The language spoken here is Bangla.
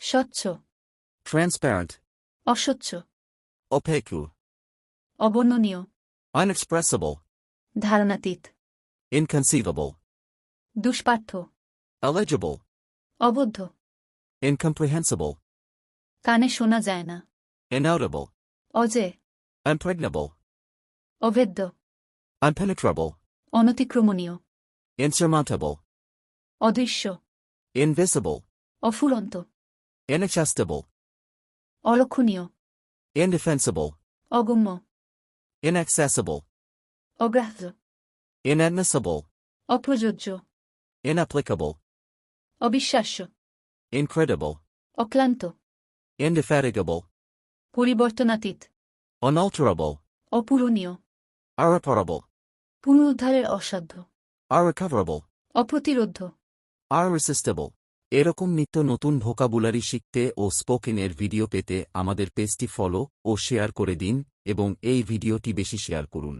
স্বচ্ছ, transparent, অস্বচ্ছ, opaque, অবর্ণনীয়, unexpressible, ধারণাতীত, inconceivable, দুষ্পাঠ্য, illegible, অবদ্ধ, incomprehensible, কানে শোনা যায় না, inaudible, অজে, impregnable, অভেদ্য, unpenetrable, অনতিক্রমণীয়, insurmountable, অদৃশ্য, invisible, অফুরন্ত, inaccessible, অলক্ষণীয়, indefensible, অগম্য, inaccessible, অগ্রাহ্য, inadmissible, অপ্রযোজ্য, inapplicable, অবিশ্বাস্য, incredible, অক্লান্ত, indefatigable, পরিবর্তনাতীত, unalterable, অপূরণীয়, irreparable, পুনরুদ্ধারের অসাধ্য, irrecoverable, অপ্রতিরোধ্য। irresistible। এরকম নিত্য নতুন ভোকাবুলারি শিখতে ও স্পোকেনের ভিডিও পেতে আমাদের পেজটি ফলো ও শেয়ার করে দিন এবং এই ভিডিওটি বেশি শেয়ার করুন।